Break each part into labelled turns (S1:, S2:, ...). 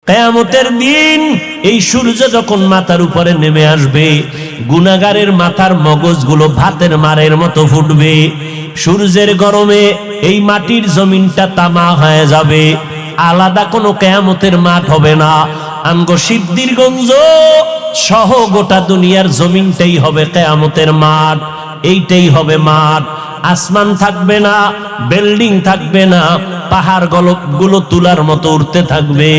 S1: কিয়ামতের দিন এই সূর্য যখন মাথার উপরে নেমে আসবে, গুনাহগারের মাথার মগজগুলো ভাতের মারের মতো ফুটবে। সূর্যের গরমে এই মাটির জমিনটা তামা হয়ে যাবে। আলাদা কোনো কিয়ামতের মাঠ হবে না। আমগো সিদ্ধিরগঞ্জ সহ গোটা দুনিয়ার জমিনটাই হবে কিয়ামতের মাঠ। এইটাই হবে মাঠ। আসমান থাকবে না, বিল্ডিং থাকবে না, পাহাড় গুলো তুলার মতো উঠতে থাকবে।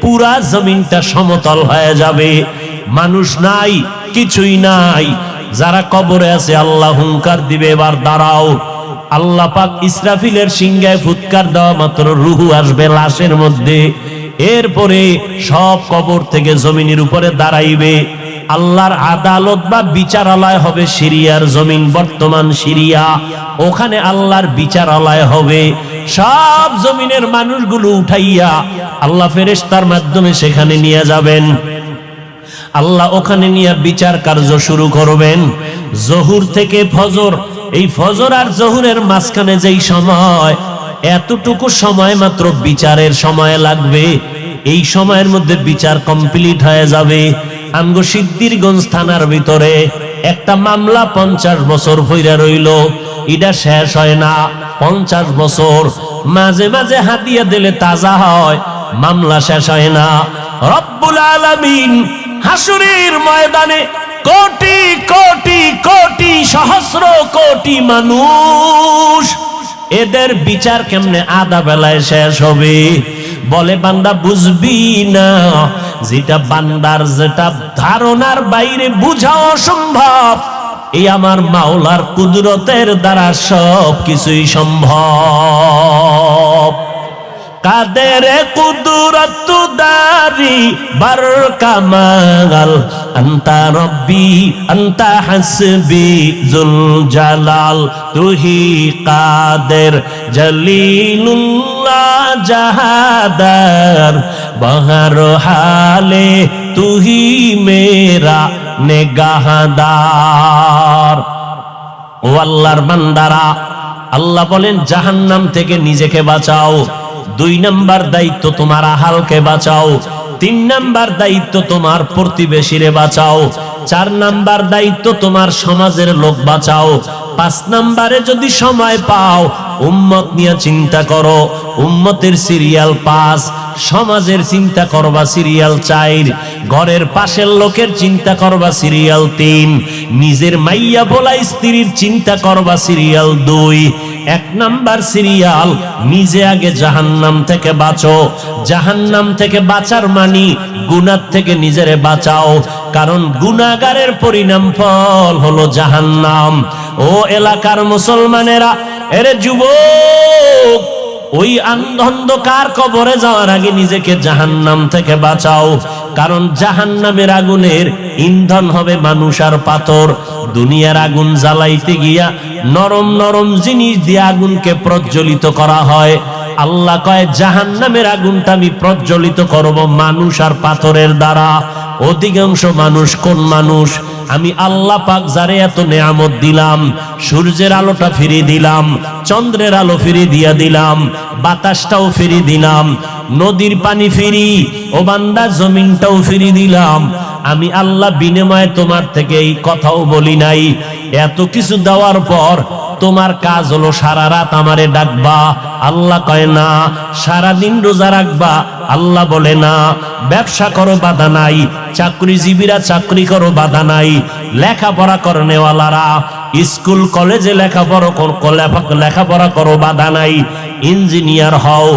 S1: পুরা জমিনটা সমতল হয়ে যাবে। মানুষ নাই, কিছুই নাই। যারা কবরে আছে আল্লাহ হুঙ্কার দিবে, এবার দাঁড়াও। আল্লাহ পাক ইসরাফিলের সিংহায় ফুৎকার দেওয়া মাত্র রুহু আসবে লাশের মধ্যে। এরপরে সব কবর থেকে জমিনের উপরে দাঁড়াইবে। আল্লাহর আদালত বা বিচারালয় হবে সিরিয়ার জমিন, বর্তমান সিরিয়া। ওখানে আল্লাহর বিচারালয় হবে। সব জমিনের মানুষগুলো উঠাইয়া আল্লাহ ফেরেশতার মাধ্যমে সেখানে নিয়ে যাবেন। আল্লাহ ওখানে নিয়ে বিচার কার্য শুরু করবেন। জহুর থেকে ফজর, এই ফজর আর জহুরের মাঝখানে যেই সময়, এতটুকু সময় মাত্র বিচারের সময় লাগবে। এই সময়ের মধ্যে বিচার কমপ্লিট হয়ে যাবে। আমগো সিদ্ধিরগঞ্জ থানার ভিতরে একটা মামলা 50 বছর হইরা রইল, এটা শেষ হয় না। 50 বছর মাঝে মাঝে হাতিয়া দিলে তাজা হয়, মামলা শেষ হয় না। রব্বুল আলামিন হাসুরের ময়দানে কোটি কোটি কোটি সহস্র কোটি মানুষ, এদের বিচার কেমনে আধা বেলায় শেষ হবে? বলে বান্দা বুঝবি না, যেটা বান্দার যেটা ধারণার বাইরে বুঝা অসম্ভব, এই আমার মাওলার কুদরতের দ্বারা সব কিছুই সম্ভব। কাদের কুদরত দারি বার কামাল, আন্তা রব্বি আন্তা হাসবি জুল জালাল, তুহি কাদের জলিলুল্লাহ জাহাদার, বহর হালে তুহি মেরা নেগাহদার। ও আল্লাহর বান্দারা, আল্লাহ বলেন জাহান্নাম থেকে নিজেকে বাঁচাও। 2 নাম্বার দায়িত্ব তোমার আহালকে বাঁচাও। 3 নাম্বার দায়িত্ব তোমার প্রতিবেশীরে বাঁচাও। 4 নাম্বার দায়িত্ব তোমার সমাজের লোক বাঁচাও। 5 নাম্বারে যদি সময় পাও উম্মত নিয়ে চিন্তা করো। উম্মতের সিরিয়াল 5, সমাজের চিন্তা করবা সিরিয়াল 4, ঘরের পাশের লোকের চিন্তা করবা সিরিয়াল 3, নিজের মাইয়া বলা স্ত্রীর চিন্তা করবা সিরিয়াল 2। 1 নাম্বার সিরিয়াল, নিজে আগে জাহান্নাম থেকে বাঁচো। জাহান্নাম থেকে বাঁচার মানি গুনাহ থেকে নিজেরে বাঁচাও, কারণ গুনাহগারের পরিণাম ফল হলো জাহান্নাম। ও এলাকার মুসলমানেরা, এরে যুবক, ওই অন্ধকার কবরে যাওয়ার আগে নিজেকে জাহান্নাম থেকে বাঁচাও, কারণ জাহান্নামের আগুনের ইন্ধন হবে মানুষ আর পাথর। দুনিয়ার আগুন জ্বালাইতে গিয়া নরম নরম জিনিস দিয়ে আগুনকে প্রজ্বলিত করা হয়। আল্লাহ কয় জাহান্নামের আগুনটা আমি প্রজ্বলিত করব মানুষ আর পাথরের দ্বারা। অধিকাংশ মানুষ কোন মানুষ? আমি আল্লাহ পাক যারে এত নেয়ামত দিলাম, সূর্যের আলোটা ফিরিয়ে দিলাম, চন্দ্রের আলো ফিরিয়ে দিয়া দিলাম, বাতাসটাও ফিরিয়ে দিলাম, নদীর পানি ফিরি, ও বান্দা জমিনটাও ফিরিয়ে দিলাম। আমি আল্লাহ বিনিময়ে তোমার থেকে এই কথাও বলি নাই। এত কিছু দেওয়ার পর তোমার কাজ হলো সারা রাত আমারে ডাকবা। আল্লাহ কয় না। সারাদিন রোজা রাখবা। আল্লাহ বলে না। ব্যবসা করো, বাধা নাই। চাকরিজীবীরা চাকরি করো, বাধা নাই। লেখাপড়া করনেওয়ালারা স্কুল কলেজে লেখাপড়া করো, বাধা নাই। ইঞ্জিনিয়ার হও,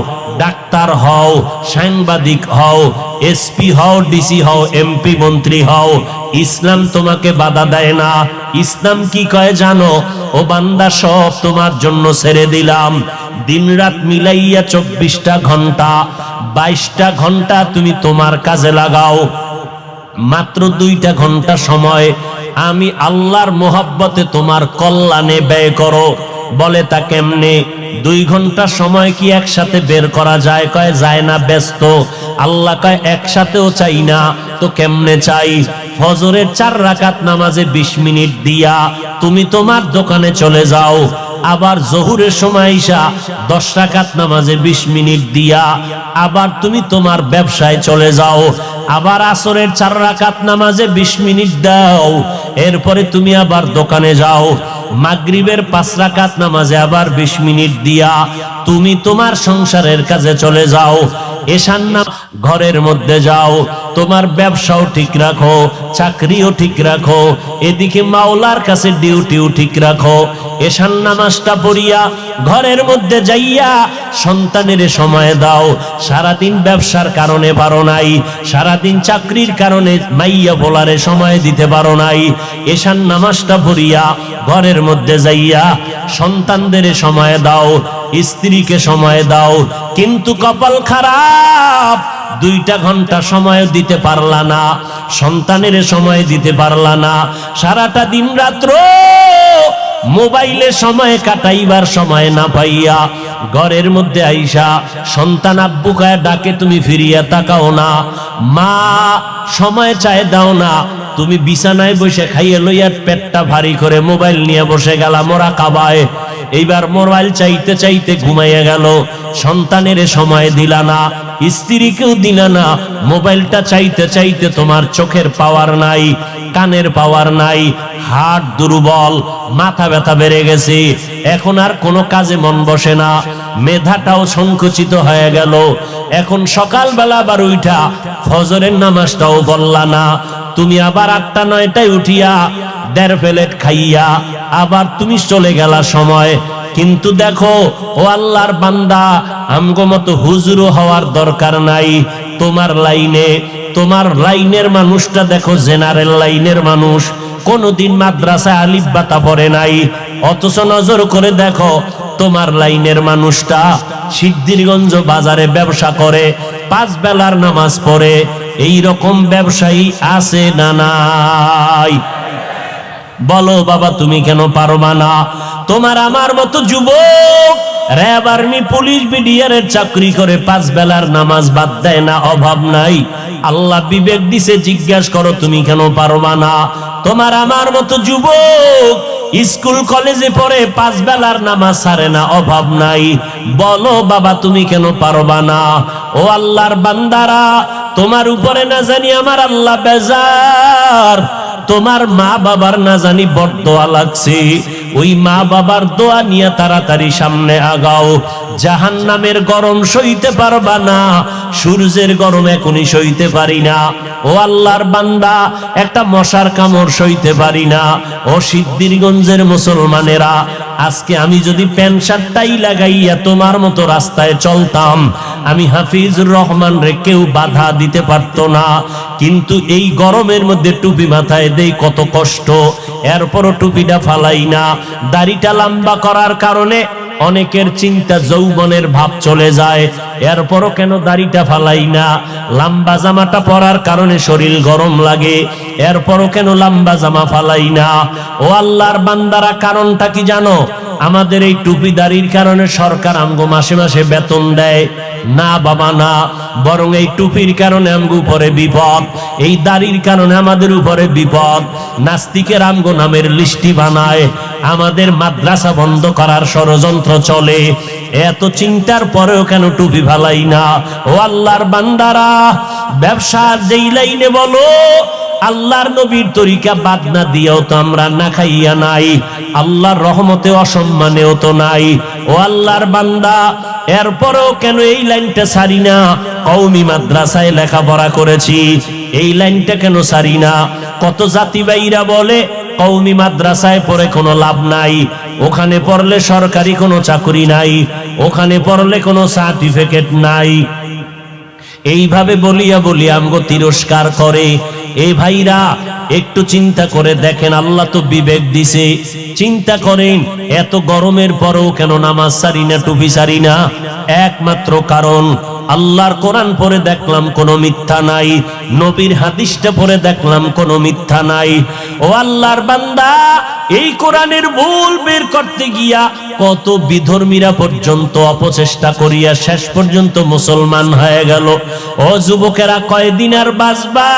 S1: ডাক্তার হও, সাংবাদিক হও, এসপি হও, ডিসি হও, এমপি মন্ত্রী হও, ইসলাম তোমাকে বাধা দেয় না। ইসলাম কি কয় জানো? ও বান্দা, সব তোমার জন্য ছেড়ে দিলাম। দিন রাত মিলাইয়া 24টা ঘন্টা, 22টা ঘন্টা তুমি তোমার কাজে লাগাও। মাত্র 2টা ঘন্টা সময় আমি আল্লাহর মোহাব্বতে তোমার কল্যাণে ব্যয় করো। বলে তা কেমনে? 2 ঘন্টা সময় কি একসাথে বের করা যায়? কয় যায় না, ব্যস্ত। আল্লাহ কয় একসাথেও চাই না, তো কেমনে চাই? ফজরের 4 রাকাত নামাজে 20 মিনিট দিয়া তুমি তোমার দোকানে চলে যাও। আবার জোহরের সময় আইসা 10 রাকাত নামাজে 20 মিনিট দিয়া আবার তুমি তোমার ব্যবসায় চলে যাও, আবার আসরের 4 রাকাত নামাজে 20 মিনিট দাও, এরপরে তুমি আবার দোকানে যাও, মাগরিবের 5 রাকাত নামাজে আবার 20 মিনিট দিয়া তুমি তোমার সংসারের কাজে চলে যাও, এশার নামাজ ঘরের মধ্যে যাও, তোমার ব্যবসাও ঠিক রাখো, চাকরিও ঠিক রাখো, এদিকে মাওলার কাছে ডিউটিও ঠিক রাখো, এশার নামাজটা পড়িয়া ঘরের মধ্যে যাইয়া সন্তানের সময় দাও। সারাদিন ব্যবসার কারণে পারো নাই, সারাদিন চাকরির কারণে মাইয়া বলারে সময় দিতে পারো নাই, এশার নামাজটা পড়িয়া ঘরের মধ্যে যাইয়া সন্তানদের সময় দাও, স্ত্রীকে সময় দাও। কিন্তু কপাল খারাপ, 2টা ঘন্টা সময় দিতে পারলা না, সন্তানের সময় দিতে পারলা না, সারাটা দিন রাত্র মোবাইলে সময় কাটাইবার সময় না পাইয়া ঘরের মধ্যে আইসা সন্তান আব্বু কায়া ডাকে, তুমি ফিরিয়া তাকাও না, মা সময় চায় দাও না, তুমি বিছানায় বসে খাইয়ে লইয়া পেটটা ভারী করে মোবাইল নিয়ে বসে গেলা মোরা কাবায়, এইবার মোবাইল চাইতে চাইতে ঘুমাইয়া গেল, সন্তানের সময় দিলা না, স্ত্রীকেও দিলা না, মোবাইলটা চাইতে চাইতে তোমার চোখের পাওয়ার নাই, কানের পাওয়ার নাই, হার্ট দুর্বল, মাথা ব্যথা বেড়ে গেছে, এখন আর কোনো কাজে মন বসে না, মেধাটাও সংকুচিত হয়ে গেল। এখন সকালবেলা আবার উঠা ফজরের নামাজটাও পড়লা না, তুমি আবার 8টা 9টায় উঠিয়া 1.5 প্লেট খাইয়া আবার তুমি চলে গেলা সময়। কিন্তু দেখো ও আল্লাহর বান্দা, আমগো মতো হুজুর হওয়ার দরকার নাই, তোমার লাইনে, তোমার লাইনের মানুষটা দেখো জেনারেল লাইনের মানুষ, কোনদিন মাদ্রাসায় আলিফ বাতা পড়ে নাই, অথচ নজর করে দেখো তোমার লাইনের মানুষটা সিদ্ধিরগঞ্জ বাজারে ব্যবসা করে, 5 বেলার নামাজ পড়ে, এই রকম ব্যবসায়ী আছে না নাই? বলো বাবা, তুমি কেন পারবা না? তোমার আমার মতো যুবক র্যাব আর্মি পুলিশ বিডিআরের চাকরি করে 5 বেলার নামাজ বাদ দেয় না, অভাব নাই। আল্লাহ বিবেক দিছে, জিজ্ঞাসা করো তুমি কেন পারবা না? তোমার আমার মতো যুবক স্কুল কলেজে পড়ে 5 বেলার নামাজ ছাড়ে না, অভাব নাই। বলো বাবা, তুমি কেন পারবা না? ও আল্লাহর বান্দারা, তোমার উপরে না জানি আমার আল্লাহ বেজার, তোমার মা বাবার না জানি বড়দোয়া লাগছে, ওই মা বাবার দোয়া নিয়ে তাড়াতাড়ি সামনে আগাও। জাহান্নামের গরম সইতে পারবা না, সূর্যের গরম এখনই সইতে পারি না। ও আল্লাহর বান্দা, একটা মশার কামড় সইতে পারি না। ও সিদ্ধিরগঞ্জের মুসলমানেরা, আজকে আমি যদি প্যান্ট শার্টটাই লাগাইয়া তোমার মতো রাস্তায় চলতাম, আমি হাফিজুর রহমান রে কেউ বাধা দিতে পারতো না। কিন্তু এই গরমের মধ্যে টুপি মাথায় দেই, কত কষ্ট, এরপরও টুপিটা ফালাই না। দাড়িটা লম্বা করার কারণে অনেকের চিন্তা যৌবনের ভাব চলে যায়, এরপরও কেন দাড়িটা ফালাই না? লম্বা জামাটা পরার কারণে শরীর গরম লাগে, এরপরও কেন লম্বা জামা ফালাই না? ও আল্লাহর বান্দারা, কারণটা কি জানো? আমাদের এই টুপি দাড়ির কারণে সরকার আমগো মাসে মাসে বেতন দেয় না বাবা, না, বরং এই টুপির কারণে আমগো উপরে বিপদ, এই দাড়ির কারণে আমাদের উপরে বিপদ। নাস্তিকের আমগো নামের লিস্টি বানায়, আমাদের মাদ্রাসা বন্ধ করার ষড়যন্ত্র চলে। এত চিন্তার পরেও কেন টুপি ফালাই না? ও আল্লাহর বান্দারা, ব্যবসার যেই লাইনে বলো, আল্লাহর নবীর তরিকা বাদ না দিয়েও তো আমরা না খাইয়া নাই, আল্লাহর রহমতে অসম্মানেও তো নাই। ও আল্লাহর বান্দা, এরপরেও কেন এই লাইনটা ছাড়ি না? কওমি মাদ্রাসায় লেখাপড়া করেছি, এই লাইনটা কেন ছাড়ি না? কত জাতি ভাইরা বলে কওমি মাদ্রাসায় পড়ে কোনো লাভ নাই, ওখানে পড়লে সরকারি কোনো চাকরি নাই, ওখানে পড়লে কোনো সার্টিফিকেট নাই। এইভাবে বলিয়া বলিয়া আমগো তিরস্কার করে। এই ভাইরা, একটু চিন্তা করে দেখেন, আল্লাহ তো বিবেক দিছে, চিন্তা করেন এত গরমের পরেও কেন নামাজ ছাড়ি না, টুপি ছাড়ি না? একমাত্র কারণ, আল্লাহর কোরআন পড়ে দেখলাম কোনো মিথ্যা নাই, নবীর হাদিসটা পড়ে দেখলাম কোনো মিথ্যা নাই। ও আল্লাহর বান্দা, এই কোরআনের ভুল বের করতে গিয়া কত বিধর্মীরা পর্যন্ত অপচেষ্টা করিয়া শেষ পর্যন্ত মুসলমান হয়ে গেল। ও যুবকেরা, কয়দিন আর বাঁচবা?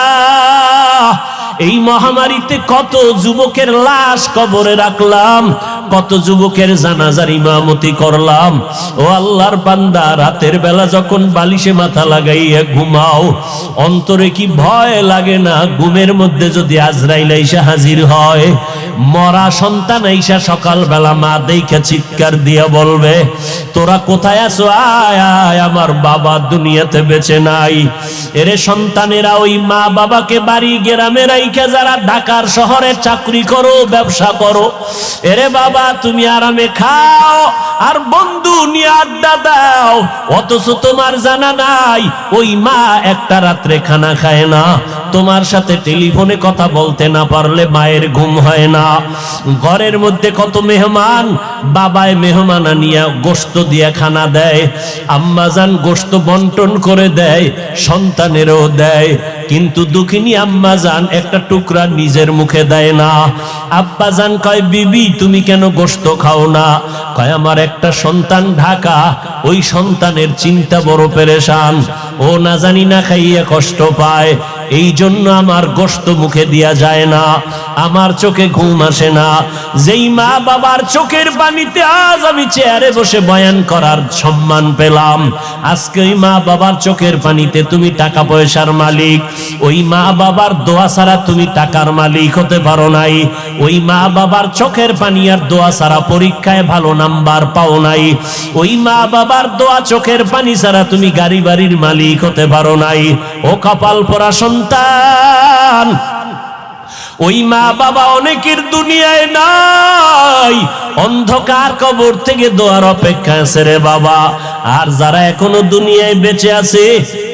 S1: এই মহামারীতে কত যুবকের লাশ কবরে রাখলাম, কত যুবকের জানাজার ইমামতি করলাম। ও আল্লাহর বান্দা, রাতের বেলা যখন বালিশে মাথা লাগাইয়া ঘুমাও, অন্তরে কি ভয় লাগে না? ঘুমের মধ্যে যদি আজরাইল আইসা হাজির হয়, মরা সন্তান আইসা সকালবেলা মা দেখে চিৎকার দিয়া বলবে, তোরা কোথায় আছো? আয় আয়, আমার বাবা দুনিয়াতে বেঁচে নাই। এরে সন্তানেরা, ওই মা বাবাকে বাড়ি গ্রামে রাইখা যারা ঢাকার শহরে চাকরি করো, ব্যবসা করো, এরে বাবা তুমি আরামে খাও আর বন্ধু নিয়ে আড্ডা দাও, অথচ তোমার জানা নাই ওই মা একটা রাত্রে খানা খায় না। তোমার সাথে টেলিফোনে কথা বলতে না পারলে মায়ের ঘুম হয় না। ঘরের মধ্যে কত মেহমান, বাবায় মেহমান আনিয়া গোশত দিয়া খানা দেয়, আম্মাজান গোশত বন্টন করে দেয়, সন্তানেরও দেয়, কিন্তু দুঃখিনী আম্মাজান একটা টুকরা নিজের মুখে দেয় না। আব্বাজান কয়, বিবি তুমি কেন গোশত খাও না? কয়, আমার একটা সন্তান ঢাকা, ওই সন্তানের চিন্তা বড় পেরেশান, ও না জানি না খাইয়া কষ্ট পায়, এই জন্য আমার গোশত মুখে দিয়া যায় না, আমার চোখে ঘুম আসে না। যেই মা বাবার চোখের পানিতে আজ আমি চেয়ারে বসে বয়ান করার সম্মান পেলাম, আজকে ওই মা বাবার চোখের পানিতে তুমি টাকা পয়সার মালিক। ওই মা বাবার দোয়া ছাড়া তুমি টাকার মালিক হতে পারো নাই। ওই মা বাবার চোখের পানি আর দোয়া ছাড়া পরীক্ষায় ভালো নাম্বার পাও নাই। ওই মা বাবার দোয়া চোখের পানি ছাড়া তুমি গাড়ি বাড়ির মালিক হতে পারো নাই। ও কপাল পোড়া সন্তান, ওই মা বাবা অনেকের দুনিয়ায় নাই, অন্ধকার কবর থেকে দোয়ার অপেক্ষা আছে রে বাবা। আর যারা এখনো দুনিয়ায় বেঁচে আছে,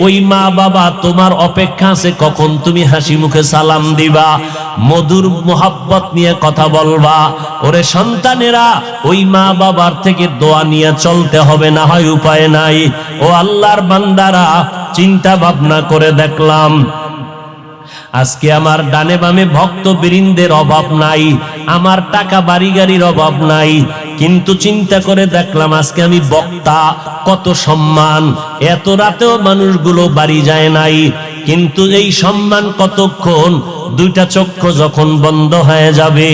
S1: ওই মা বাবা তোমার অপেক্ষা আছে কখন তুমি হাসি মুখে সালাম দিবা, মধুর মোহাব্বত নিয়ে কথা বলবা। ওরে সন্তানেরা, ওই মা বাবার থেকে দোয়া নিয়ে চলতে হবে, না হয় উপায় নাই। ও আল্লাহর বান্দারা, চিন্তা ভাবনা করে দেখলাম আজকে আমার ডানে বামে ভক্ত বৃন্দের অভাব নাই, আমার টাকা বাড়ি গাড়ির অভাব নাই, কিন্তু চিন্তা করে দেখলাম আজকে আমি বক্তা, কত সম্মান, এত রাতেও মানুষগুলো বাড়ি যায় নাই, কিন্তু এই সম্মান কতক্ষণ? দুইটা চক্ষু যখন বন্ধ হয়ে যাবে,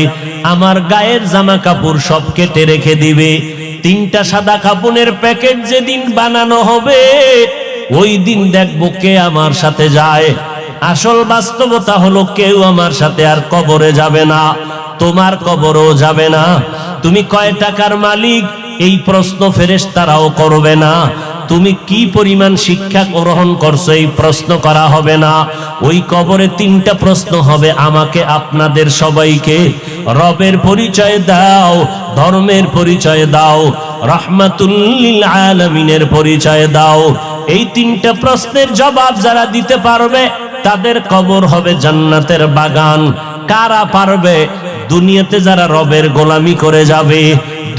S1: আমার গায়ের জামা কাপড় সব কেটে রেখে দিবে, তিনটা সাদা কাপড়ের প্যাকেট যেদিন বানানো হবে, ওই দিন দেখবো কে আমার সাথে যায়। আসল বাস্তবতা হলো কেউ আমার সাথে আর কবরে যাবে না, তোমার কবরও যাবে না। তুমি কয় টাকার মালিক এই প্রশ্ন ফেরেশতারাও করবে না। তুমি কি পরিমাণ শিক্ষা গ্রহণ করছো এই প্রশ্ন করা হবে না। ওই কবরে তিনটা প্রশ্ন হবে আমাকে, আপনাদের সবাইকে। রবের পরিচয় দাও, ধর্মের পরিচয় দাও, রাহমাতুল লিল আলামিনের পরিচয় দাও। এই তিনটা প্রশ্নের জবাব যারা দিতে পারবে তাদের কবর হবে জান্নাতের বাগান। কারা পারবে? দুনিয়াতে যারা রবের গোলামি করে যাবে,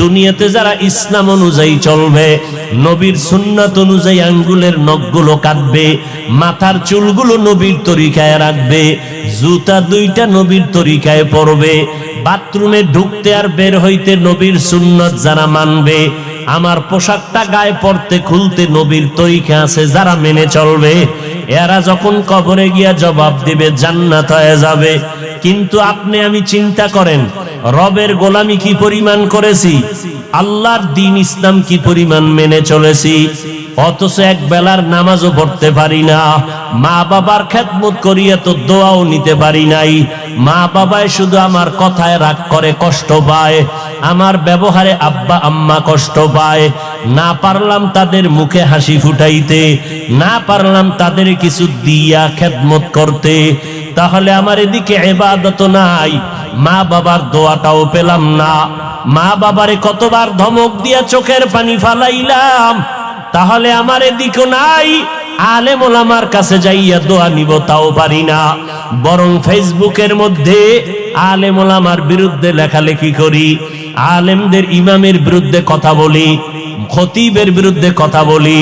S1: দুনিয়াতে যারা ইসলাম অনুযায়ী চলবে, নবীর সুন্নাত অনুযায়ী আঙ্গুলের নখগুলো কাটবে, মাথার চুলগুলো নবীর তরিকায় রাখবে, জুতা দুইটা নবীর তরিকায় পরবে, বাথরুমে ঢুকতে আর বের হইতে নবীর সুন্নাত যারা মানবে, আমার পোশাকটা গায়ে পরতে খুলতে নবীর তরিকা আছে যারা মেনে চলবে, এরা যখন কবরে গিয়া জবাব দিবে জান্নাত হয়ে যাবে। কিন্তু আপনি আমি চিন্তা করেন, রবের গোলামি কি পরিমাণ করেছি, আল্লাহর দ্বীন ইসলাম কি পরিমাণ মেনে চলেছি, অথচ এক বেলার নামাজও পড়তে পারি না, মা বাবার খেদমত করিয়া তো দোয়াও নিতে পারি নাই। মা বাবায় শুধু আমার কথায় রাগ করে, কষ্ট পায়, আমার ব্যবহারে আব্বা আম্মা কষ্ট পায়, না পারলাম তাদের মুখে হাসি ফুটাইতে, না পারলাম তাদের কিছু দিয়া খেদমত করতে, তাহলে আমার এদিকে ইবাদত নাই, মা বাবার দোয়াটাও পেলাম না। মা বাবারে কতবার ধমক দিয়া চোখের পানি ফালাইলাম, তাহলে আমার এদিকে নাই, আলেম ওলামার কাছে যাইয়া দোয়া নিব তাও পারি না, বরং ফেসবুকের মধ্যে আলেম ওলামার বিরুদ্ধে লেখালেখি করি, আলেমদের ইমামের বিরুদ্ধে কথা বলি, খতিবের বিরুদ্ধে কথা বলি,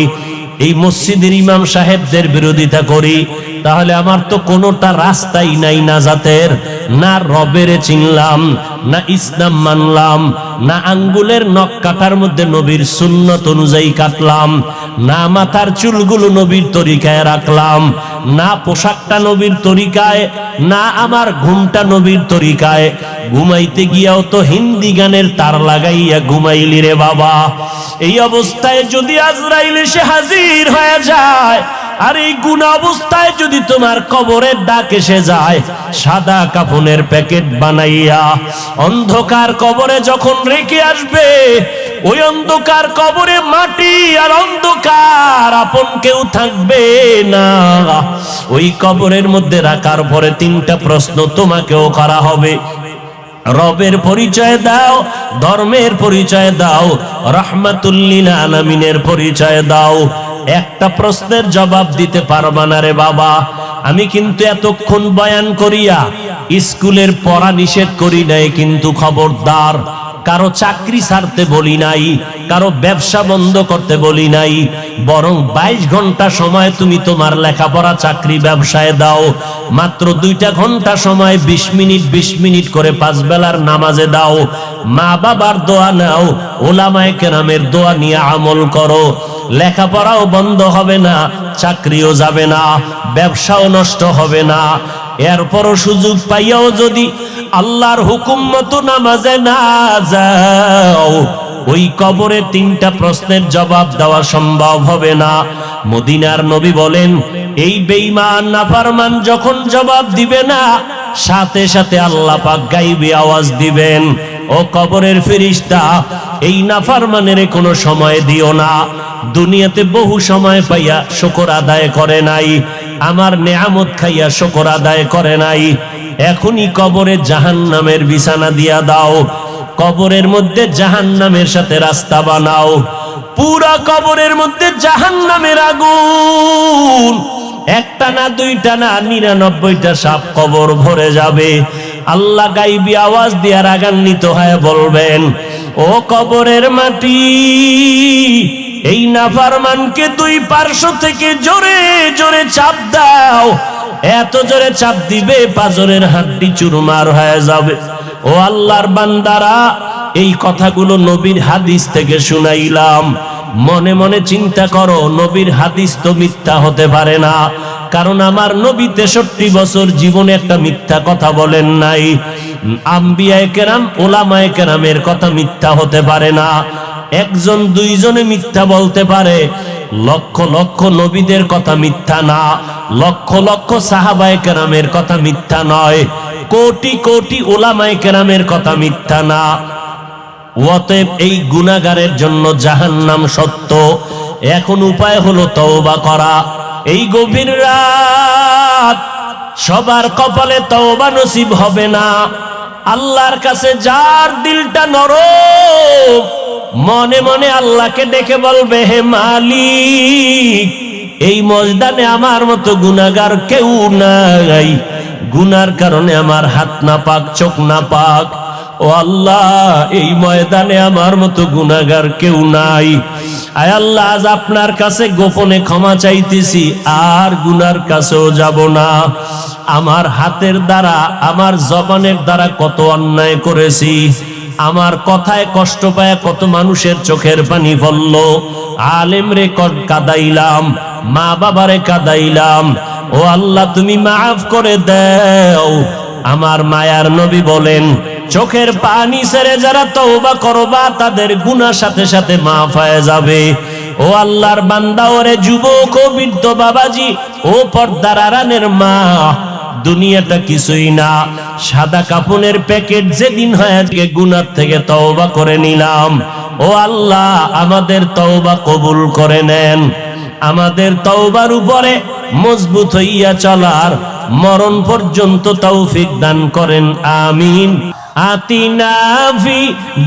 S1: এই মসজিদের ইমাম সাহেবদের বিরোধিতা করি, তাহলে আমার তো কোনোটা রাস্তাই নাই নাজাতের। না রবের চিনলাম, না ইসলাম মানলাম, না আঙ্গুলের নখ কাটার মধ্যে নবীর সুন্নত অনুযায়ী কাটলাম, না মাথার চুলগুলো নবীর তরিকায় রাখলাম, না পোশাকটা নবীর তরিকায়, না আমার ঘুমটা নবীর তরিকায়। ঘুমাইতে গিয়াও তো হিন্দি গানের তার লাগাইয়া ঘুমাইলি রে বাবা। এই অবস্থায় যদি আজরাইল এসে হাজির হয়ে যায়, আর এই গুনাহ অবস্থায় যদি তোমার কবরের ডাক এসে যায়, সাদা কাফনের প্যাকেট বানাইয়া অন্ধকার কবরে যখন রেখে আসবে, ওই অন্ধকার কবরে মাটি আর অন্ধকার, আপন কেউ থাকবে না। ওই কবরের মধ্যে রাখার পরে তিনটা প্রশ্ন তোমাকেও করা হবে। রবের পরিচয় দাও, ধর্মের পরিচয় দাও, রাহমাতুল লিল আলামিনের পরিচয় দাও। একটা প্রশ্নের জবাব দিতে পারবা না রে বাবা। আমি কিন্তু এতক্ষণ বয়ান করিয়া স্কুলের পড়া নিষেধ করি নাই, কিন্তু খবরদার, কারো চাকরি ছাড়তে বলি নাই, কারো ব্যবসা বন্ধ করতে বলি নাই, বরং 22 ঘন্টা সময় তুমি তোমার লেখাপড়া চাকরি ব্যবসায় দাও। মাত্র 2টা ঘন্টা সময় 20 মিনিট 20 মিনিট করে 5 বেলার নামাজে দাও। মা বাবার দোয়া নাও, ওলামায়ে কেরামের দোয়া নিয়ে আমল করো। লেখাপড়াও বন্ধ হবে না, চাকরিও যাবে না, ব্যবসাও নষ্ট হবে না। এরপরও সুযোগ পাইয়াও যদি আল্লাহর হুকুম মতো নামাজে না যাও, ওই কবরে 3টা প্রশ্নের জবাব দেওয়া সম্ভব হবে না। মদিনার নবী বলেন, এই বেঈমান নাফরমান যখন জবাব দিবে না, সাথে সাথে আল্লাহ পাক গায়বী আওয়াজ দিবেন, ও কবরের ফেরেশতা, এই নাফরমানের কোনো সময় দিও না। দুনিয়াতে বহু সময় পাইয়া শুকর আদায় করে নাই, আমার নেয়ামত খাইয়া শুকর আদায় করে নাই, এখনই কবরে জাহান্নামের বিছানা দিয়া দাও। কবরের মধ্যে জাহান্নামের সাথে রাস্তা বানাও। পুরা কবরের মধ্যে জাহান্নামের আগুন, একটা না, 2টা না, 99টা সাপ কবর ভরে যাবে। আল্লাহ গায়বী আওয়াজ দিয়া রাগান্বিত হয়ে বলবেন, ও কবরের মাটি, এই নাফরমানকে 2 পার্শ্ব থেকে জোরে জোরে চাপ দাও। এত জোরে চাপ দিবে পাজরের হাড্ডি চুরমার হয়ে যাবে। ও আল্লাহর বান্দারা, এই কথাগুলো নবীর হাদিস থেকে শুনাইলাম। মনে মনে চিন্তা করো, নবীর হাদিস তো মিথ্যা হতে পারে না, কারণ আমার নবী 63 বছর জীবনে একটা মিথ্যা কথা বলেন নাই। আম্বিয়ায়ে কেরাম, ওলামায়ে কেরামের কথা মিথ্যা হতে পারে না। 1জন 2জনে মিথ্যা বলতে পারে, লক্ষ লক্ষ নবীদের কথা মিথ্যা না, লক্ষ লক্ষ সাহাবায়ে কেরামের কথা মিথ্যা নয়, কোটি কোটি ওলামায়ে কেরামের কথা মিথ্যা না। অতএব এই গুনাহগারের জন্য জাহান্নাম সত্য। এখন উপায় হলো তওবা করা। এই গভীর রাত সবার কপালে তওবা নসিব হবে না। আল্লাহর কাছে যার দিলটা নরম, মনে মনে আল্লাহকে ডেকে বলবে, হে মালিক, এই ময়দানে আমার মতো গুনাহগার কেউ নাই, গুনার কারণে আমার হাত না পাক, চোখ না পাক। ও আল্লাহ, এই ময়দানে আমার মতো গুনাহগার কেউ নাই। আয় আল্লাহ, আজ আপনার কাছে গোপনে ক্ষমা চাইতেছি, আর গুনার কাছেও যাব না। আমার হাতের দ্বারা, আমার জবানের দ্বারা কত অন্যায় করেছি, আমার কথায় কষ্ট পায় কত মানুষের চোখের পানি পড়ল, আলেম রে কাদাইলাম, মা বাবারে কাদাইলাম। ও আল্লাহ, তুমি মাফ করে দাও। আমার মায়ার নবী বলেন, চোখের পানি ছেড়ে যারা তওবা করবা, তাদের গুনাহ সাথে সাথে মাফ হয়ে যাবে। ও আল্লাহর বান্দা, ওরে যুবক ও বৃদ্ধ বাবাজি, ও পর্দার আড়ালের মা, দুনিয়াটা কিছুই না, সাদা কাপনের প্যাকেট। যেদিন হয় আজকে গুনাহ থেকে তওবা করে নিলাম। ও আল্লাহ, আমাদের তওবা কবুল করে নেন। আমাদের তওবার উপরে মজবুত হইয়া চলার মরণ পর্যন্ত তৌফিক দান করেন, আমিন। আতিনা ফি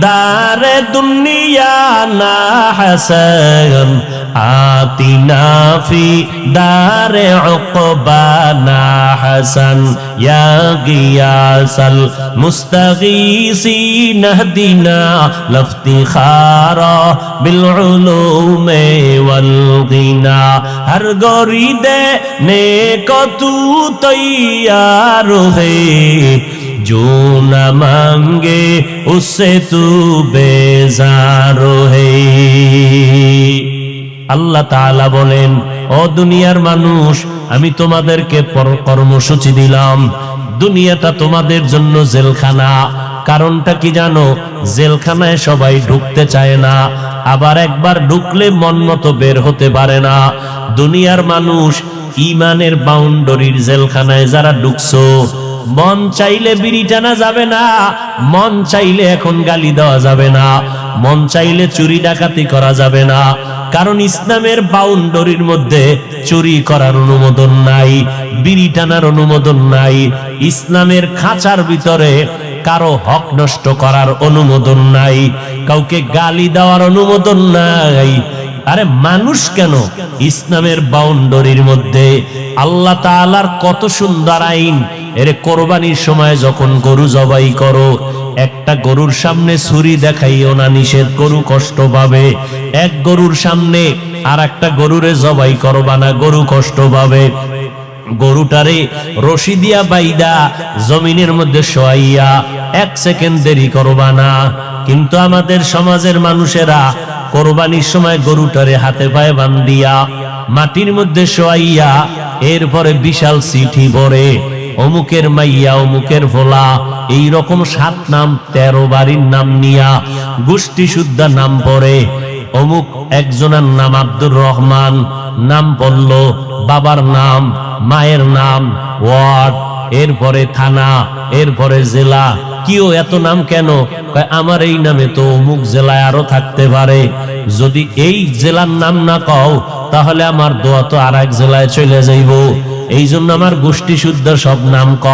S1: দারে দুনিয়া না হাসান, আতিনা ফি দারে উকবা না হাসান, ইয়া গিয়াসাল মুস্তাগীসিন হদিনা লফতিখারা বিল উলুমে ওয়াল গিনা। হর গরিদে নেক তু তৈয়ার হে, जो न मांगे उससे तू बेजार है। আল্লাহ তাআলা বলেন, ও দুনিয়ার মানুষ, আমি তোমাদেরকে কর্মসূচি দিলাম। দুনিয়াটা তোমাদের জন্য জেলখানা। কারণটা কি জানো? জেলখানায় সবাই ঢুকতে চায় না, আবার একবার ঢুকলে মন মতো বের হতে পারে না। দুনিয়ার মানুষ ইমানের বাউন্ডারির জেলখানায় যারা ঢুকছো, মন চাইলে বিড়ি টানা যাবে না, মন চাইলে এখন গালি দেওয়া যাবে না, মন চাইলে চুরি ডাকাতি করা যাবে না। কারণ ইসলামের বাউন্ডারির মধ্যে চুরি করার অনুমোদন নাই, বিড়ি টানার অনুমোদন নাই। ইসলামের খাঁচার ভিতরে কারো হক নষ্ট করার অনুমোদন নাই, কাউকে গালি দেওয়ার অনুমোদন নাই। আরে মানুষ কেন, ইসলামের বাউন্ডারির মধ্যে আল্লাহ তাআলার কত সুন্দর আইন। এর কোরবানির সময় যখন গরু জবাই করো, একটা গরুর সামনে ছুরি দেখাইও না, নিষেধ, গরু কষ্ট পাবে। এক গরুর সামনে আর একটা গরুরে জবাই করবা না, গরু কষ্ট পাবে। গরুটারে রশি দিয়া বাইদা জমিনের মধ্যে শোয়াইয়া 1 সেকেন্ড দেরি করবা না। কিন্তু আমাদের সমাজের মানুষেরা কোরবানির সময় গরুটারে হাতে পায়ে বান্ধিয়া মাটির মধ্যে শোয়াইয়া এরপরে বিশাল চিঠি পড়ে, অমুকের মাইয়া, অমুকের ভোলা, এই রকম 7 নাম 13 বাড়ির নাম নিয়া গোষ্ঠী শুদ্ধা নাম পড়ে। অমুক একজনের নাম আব্দুর রহমান, নাম পড়ল, বাবার নাম, মায়ের নাম, ওয়ার্ড, এরপরে থানা, এরপরে জেলা। কিও এত নাম কেন? আমার এই নামে তো অমুক জেলায় আরো থাকতে পারে, যদি এই জেলার নাম না কও তাহলে আমার দোয়া তো আর এক জেলায় চলে যাইব। এই জন্য আমার গোষ্ঠী শুদ্ধ সব নাম ক।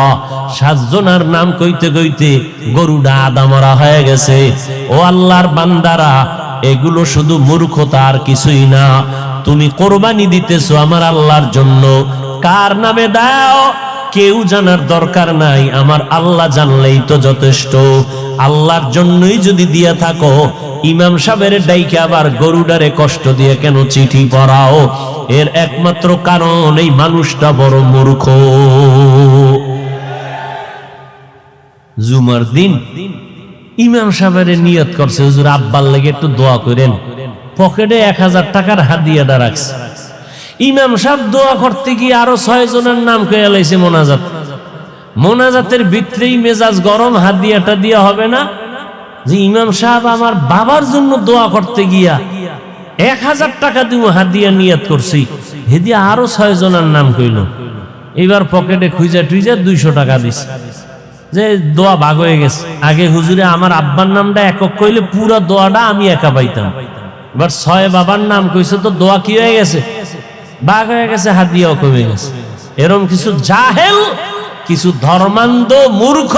S1: 7 জনের নাম কইতে কইতে গরুটা আদা মরা হয়ে গেছে। ও আল্লাহর বান্দারা, এগুলো শুধু মূর্খতা আর কিছুই না। তুমি কোরবানি দিতেছো আমার আল্লাহর জন্য, কার নামে দাও কেউ জানার দরকার নাই, আমার আল্লাহ জানলেই তো যথেষ্ট। আল্লাহর জন্যই যদি দিয়া থাকো, ইমাম সাহেবের ডাইকে আবার গরুডারে কষ্ট দিয়ে কেন চিঠি পড়াও? এর একমাত্র কারণ এই মানুষটা বড় মূর্খ। জুমার দিন ইমাম সাহেবের নিয়ত করছে, হুজুর আব্বার লাগে একটু দোয়া করেন, পকেটে 1000 টাকার হাদিয়াটা রাখছে। ইমাম সাহেব দোয়া করতে গিয়ে আরো 6 জনের নাম কয়ে লাইছে মোনাজাত। মোনাজাতের ভিতরেই মেজাজ গরম, হাদিয়াটা দিয়া হবে না যে ইমাম সাহেব আমার বাবার জন্য দোয়া করতে গিয়া 1000 টাকা দিব হাদিয়া নিয়ত করছি, হেদিয়া আরো 6 জনের নাম কইল। এবার পকেটে খুঁজা টুইজা 200 টাকা দিছে, যে দোয়া ভাগ হয়ে গেছে। আগে হুজুরে আমার আব্বার নামটা একক কইলে পুরো দোয়াটা আমি একা পাইতাম, এবার 6 বাবার নাম কইছে তো দোয়া কি হয়ে গেছে, ভাগ হয়ে গেছে, হাদিয়াও কমে গেছে। এরকম কিছু জাহেল, কিছু ধর্মান্ধ মূর্খ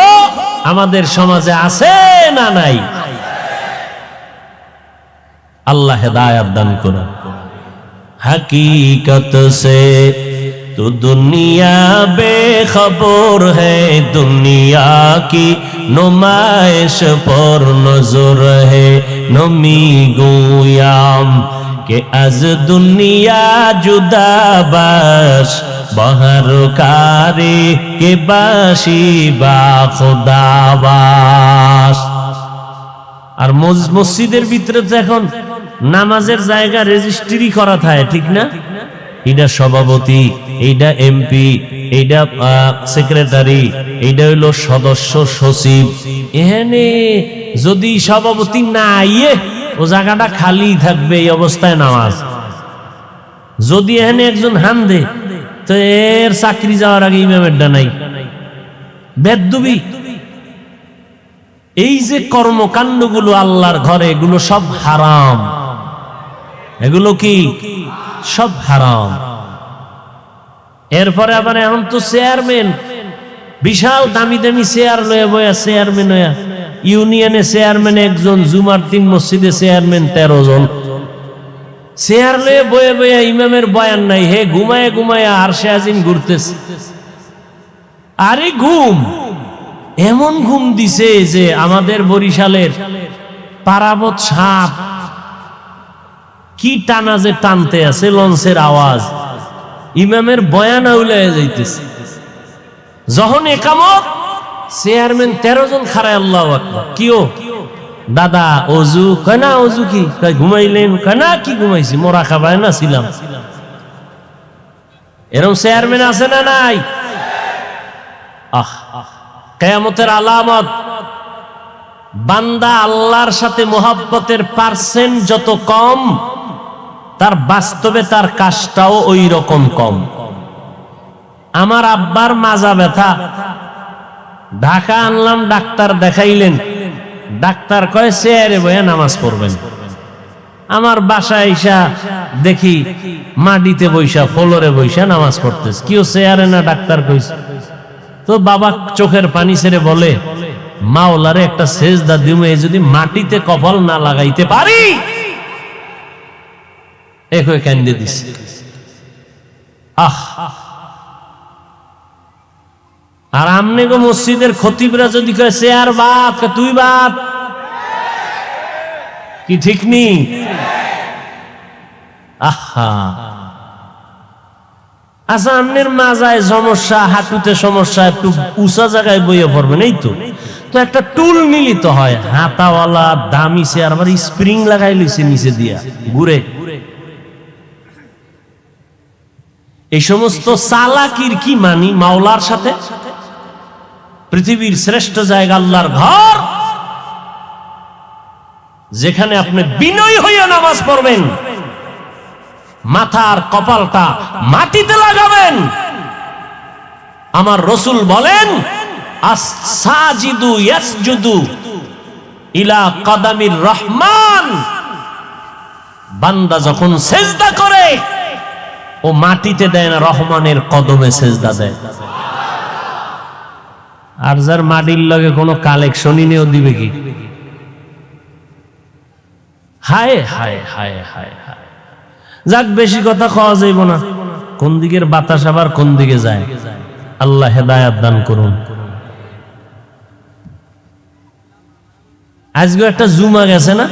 S1: আমাদের সমাজে আছে না নাই? আল্লাহ হেদায়েত দান করুন। हकीकत से तो दुनिया बेखबर है, दुनिया की नुमाइश पर नजर है। नमी गोयाम के अज दुनिया जुदा बाश, बहर कारे के बाशी बा खुदा बाश। আর মসজিদের ভিতরে তো এখন নামাজের জায়গা রেজিস্ট্রি করা থাকে, ঠিক না? এইটা সভাপতি, এইটা এমপি, এইটা সেক্রেটারি, এইটা হইলো সদস্য সচিব। এখানে যদি সভাপতি না আইয়ে ও জায়গাটা খালি থাকবে, এই অবস্থায় নামাজ। যদি এখানে একজন হান দে তো এর চাকরি যাওয়ার আগে ইমামেরটা নাই, বেদবি। এই যে কর্মকাণ্ডগুলো আল্লাহর ঘরে, এগুলো সব হারাম। এগুলো কি সব হারাম। এরপরে আবার এখন তো চেয়ারম্যান, বিশাল দামি দামি চেয়ার লয়ে বয়া চেয়ারম্যান হইয়া, ইউনিয়নে চেয়ারম্যান একজন, জুমার দিন মসজিদে চেয়ারম্যান 13 জন। চেয়ার লয়ে বয়ে বয়া ইমামের বয়ান নাই, হে ঘুমায় ঘুমায় আরশে আজিম ঘুরতেছে। আরে ঘুম, এমন ঘুম দিছে যে আমাদের বরিশালের পারাবত সাপ কি টানা যে টানতে আছে, লঞ্চের আওয়াজ, ইমামের বয়ান আউলায় যাইতেছে। যখন একামত চেয়ারম্যান 13 জন খারায়, আল্লাহু আকবার। কিও দাদা অজু? কয় না অজু কি? কয় ঘুমাইলেন? কয় না কি ঘুমাইছি, মোরা খাবায় না ছিলাম। এরকম চেয়ারম্যান আছে না নাই? কিয়ামতের আলামত, বান্দা আল্লাহর সাথে মোহাব্বতের পার্সেন্ট যত কম, তার বাস্তবে তার কাজটাও ওই রকম কম। আমার আব্বার মাজা ব্যথা, ঢাকা আনলাম, ডাক্তার দেখাইলেন, ডাক্তার কয় চেয়ারে বইয়া নামাজ পড়বেন। আমার বাসায় আইসা দেখি মাটিতে বইসা, ফ্লোরে বইসা নামাজ পড়তেছে। কেউ চেয়ারে না, ডাক্তার কইছে। তো বাবা চোখের পানি ছেড়ে বলে, মাওলারে একটা সেজদা দিমে, যদি মাটিতে কপাল না লাগাইতে পারি। একই কান্দে দিছে। আর আমনে গো মসজিদের খতিবরা যদি কয় চেয়ার বাদ, তুই বাদ, কি ঠিক নি? আচ্ছা, আমনের মাজায় সমস্যা, হাঁটুতে সমস্যা, একটু উঁচা জায়গায় বইয়ে পড়বেন, এই তো। তো একটা টুল মিলিত হয়, হাতাওয়ালা দামি চেয়ার, আবার স্প্রিং লাগাই লইছে নিচে দিয়া, ঘুরে। এই সমস্ত চালাকির কি মানি মাওলার সাথে? পৃথিবীর শ্রেষ্ঠ জায়গা আল্লাহর ঘর, যেখানে আপনি বিনয়ী হইয়া নামাজ পড়বেন, মাথার কপালটা মাটিতে লাগাবেন। আমার রাসূল বলেন, আস-সাজিদু ইয়াসজুদু ইলা কদামির রহমান। বান্দা যখন সেজদা করে, ও মাটিতে দেয় না, রহমানের কদমে সেজদা দেয়। আর যার মাটির লগে কোনো কালেকশনই নেও, দিবে কি? হায় হায় হায় হায় হায়। যাক, বেশি কথা খাওয়া যাইব না। কোন দিকের বাতাস আবার কোন দিকে যায়, আল্লাহ হেদায়াত দান করুন। আজকে একটা জুমা গেছে না,